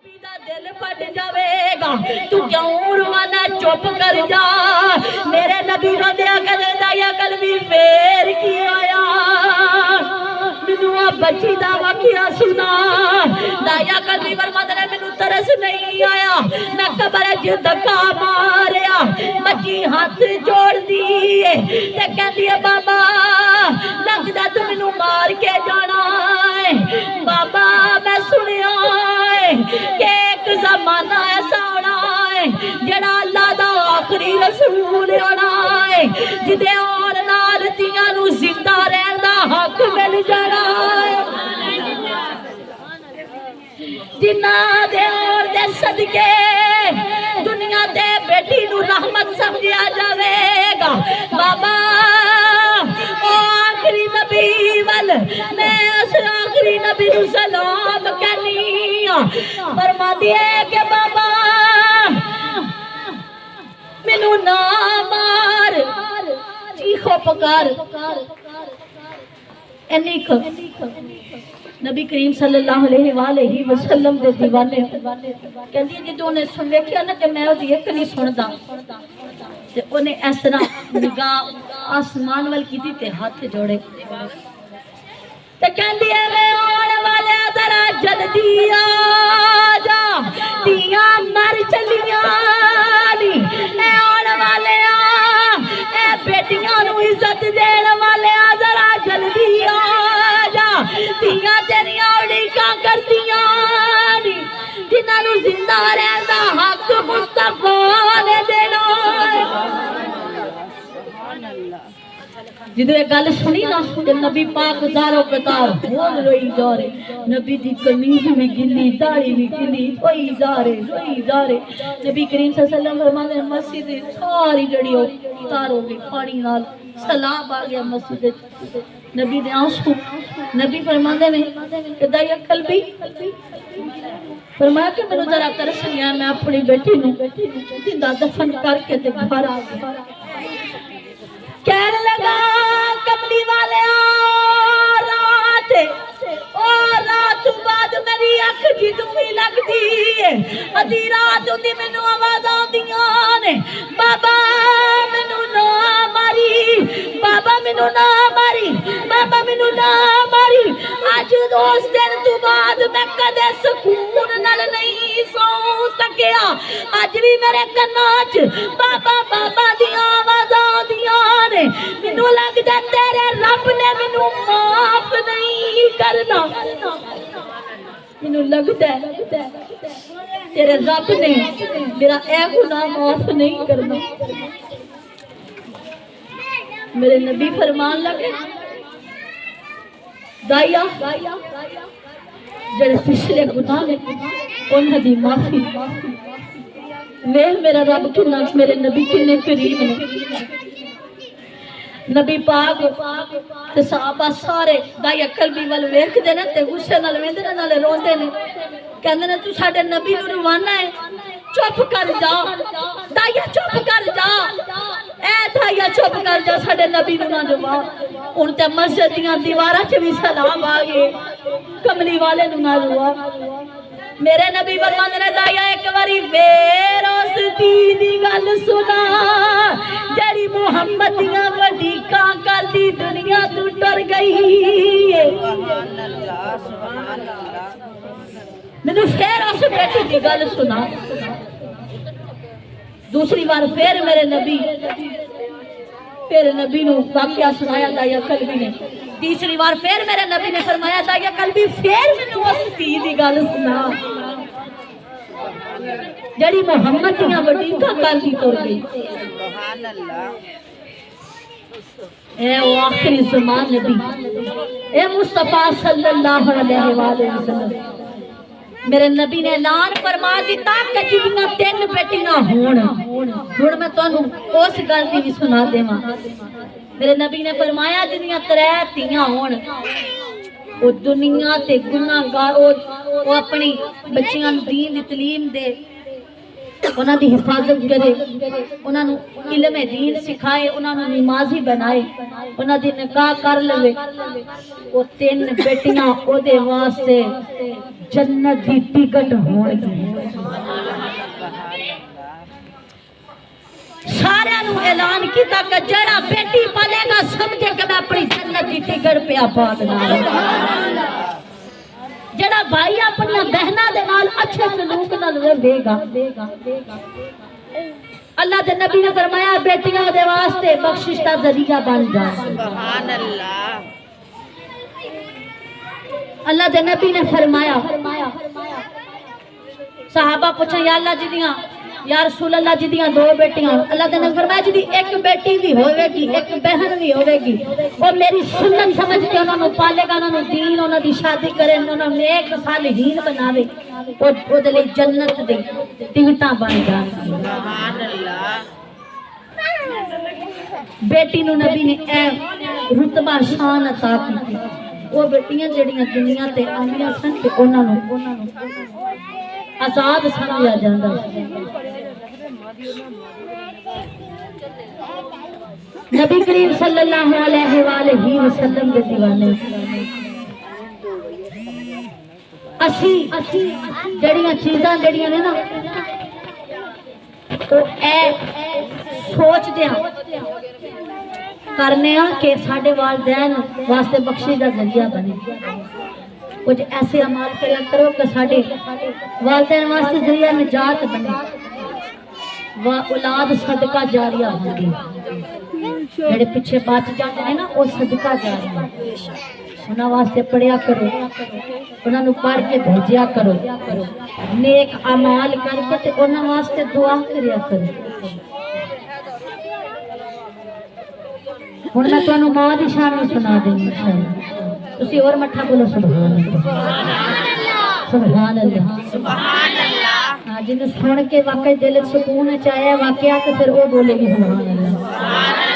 दिल फट जावेगा तू क्यों रुवाना चुप कर जा मेरे नबी रोंदिया कहंदा या कलबी फेर की आया मैनू आ बच्ची दा वाकिया सुना दाया कलबी फरमांदा ने मैनू तरस नहीं आया मैं कब्र च धक्का मारिया बच्ची हाथ जोड़ दी ते कहंदी है बाबा लगदा तू मैनू मार के जाना है बाबा मैं सुनिया कि एक जमाना ऐसा आना है जेड़ा अल्लाह दा आखिरी रसूल आना है जिदे आउण नाल तियां नू जिंदा रहण दा हक मिल जाना है जिन्हां दे और दे सदके दुनिया दे बेटी नू रहमत समझिया जावेगा बाबा ओ आखिरी नबी वल मैं उस आखिरी नबी नू सलाम कहनी फरमाती है कि बाबा मैनू ना मार चीखो पुकार नबी करीम सल्लल्लाहु अलैहि वसल्लम दे दीवाने कहंदी जे तो ने सुन वेखिया ना कि मैं ओदी एक नहीं सुनदा ते ओने इस तरह निगाह आसमान वल कीती ते हाथ जोड़े ते कहंदी है मैं आने वाले जरा जल्दी आ जा तिया मर चलियां नी ए आने वाले ए बेटियां नु इज्जत देने वाले जरा जल्दी आ जा तिया तेरियां उड़ीका करदियां नी जिन्हां नु जिंदा रहण दा हक मुस्तफा ने देना जिदे गल सुनी ना ते नबी पाक दारो कतार बोल रोई जा रहे नबी दी कमीज भी गिली दाढ़ी भी गिली रोई जा रहे नबी करीम सल्लल्लाहु अलैहि वसल्लम फरमाते मस्जिद सारी जड़ी तार हो गई पानी नाल सैलाब आ गया मस्जिद नबी दे आंसू नबी फरमाते ने कदा या कल्बी फरमाया कि मैनू जरा तरस गया मैं अपनी बेटी नू जिंदा दफन करके ते घर आ गया कहने लगा कमली वाले रात बाद मेरी अख जिदू लगती है अधी रात होती मैनू आवाज आउंदियां ने बाबा मैनू ना मारी बाबा मैनू ना मारी बाबा मैनू ना मारी अज उस दिन तू बाद मैं कदे सुकून नाल नहीं सो सकिया अज भी मेरे कन्नां च बाबा बाबा दी आवाज आउंदियां ने मैनू लगदा तेरे रब ने मैनू माफ नहीं करना मैनू लगदा तेरे रब ने मेरा ए गुनाह माफ नहीं करना मेरे नबी फरमान लगे दाया जेड़े पिछले गुनाह ने उन्हां दी माफी वे मेरा रब किन्ना मेरे नबी किन्ने करीम ने नबी पाक ते सहाबा सारे दाई कल्बी वल वेखदे ने ते गुस्से नाल वेंदे ने नाले रोंदे ने कहंदे ने तू साडे नबी नू रवाना है चुप कर जा दाइया चुप कर जा ए दाइया चुप कर जा साडे नबी नू ना रवा हुण ते मस्जिद दीयां दीवारां च भी सलाम आ गए कमली वाले नू ना रवा मेरे नबी फरमांदे ने दाइया एक बारी फेर उस धी दी गल सुना जेड़ी मुहम्मद दियां वडीकां करदी दुनिया तू डर गई मैनू फिर उस बेटी की गल सुना दूसरी बार फिर मेरे नबी नू वाकया सुनाया दाया कल्बी ने तीसरी बार फिर मेरे नबी ने फरमाया दाया कल्बी फिर मैनू उस धी दी गल सुना जड़ी मुहम्मद दियां वडीकां करदी तुर गई सुभान अल्लाह ए ओ आखिरी ज़मान नबी ए मुस्तफा सल्लल्लाहु अलैहि वसल्लम मेरे नबी ने ऐलान फरमा दिता कि जिन्हां तीन बेटियां होण हुण मैं तुहानू उस गल दी भी सुना देवां मेरे नबी ने फरमाया जिन्हां त्रै धीआं होण वो दुनिया ते गुनाहगार वो अपनी बच्चियां नू दीन दी तालीम दे انہاں دی حفاظت کرے، انہاں نو علم دین سکھائے، انہاں نو نمازی بنائے، انہاں دی نکاح کر لوے، وہ 3 بیٹیاں او دے واسطے جنت دی ٹکٹ ہون گی۔ سارے نو اعلان کیتا کہ جڑا بیٹی پالے گا سمجھے کہ میں اپنی جنت دی ٹکٹ پہ آباد نہ جڑا بھائی اپنا بہنا دے نال اچھے سلوک نال رہے گا، اللہ دے نبی نے فرمایا بیٹیاں دے واسطے بخشش دا ذریعہ بن جائے۔ سبحان اللہ۔ اللہ دے نبی نے فرمایا، صحابہ پوچھا یا اللہ جی دیاں، یا رسول اللہ جی دیاں 2 بیٹیاں، اللہ دے نبی فرمایا جی دی 1 بیٹی بھی ہوئے گی، 1 بہن بھی ہوئے گی، وہ میری سنت سمجھ کے انہوں نے پالے گا، انہوں نے دین، انہوں نے شادی کرے، انہوں نے نیک صالحین بناوے، وہ دے لئے جنت دے ٹکٹاں بن جائیں۔ بیٹی نو نبی نے اے رتبہ شان عطا کی، وہ بیٹیاں جڑیاں دنیا تے آندیاں سن تے انہاں نو آزاد سمجھا جاندا سی۔ نبی کریم صلی اللہ علیہ وآلہ وسلم دے دیوانے اسی جڑیاں چیزاں جڑیاں نے نا تو اے سوچ دیاں کرنے ہاں کہ ساڑھے والدین واسطے بخشش دا ذریعہ بنے، کچھ ایسے عمال کریا کرو کہ ساڑھے والدین واسطے ذریعہ نجات بنے، و اولاد صدقہ جاریہ ہوگی، میرے پیچھے بات جاتے ہیں نا وہ صدقہ جاریہ، انہاں واسطے پڑھیا کرو، انہاں نو پڑھ کے بھیجیا کرو، نیک عمال کر کے انہاں واسطے دعا کریا کرو۔ ہن میں تانوں ماں دی شان سنا دیں انشاءاللہ، تسی اور مٹھا بولو سبحان اللہ، سبحان اللہ، سبحان اللہ۔ ہاں جن سن کے واقعی دل سکون چاہے واقعہ تو پھر وہ بولے گی سبحان اللہ۔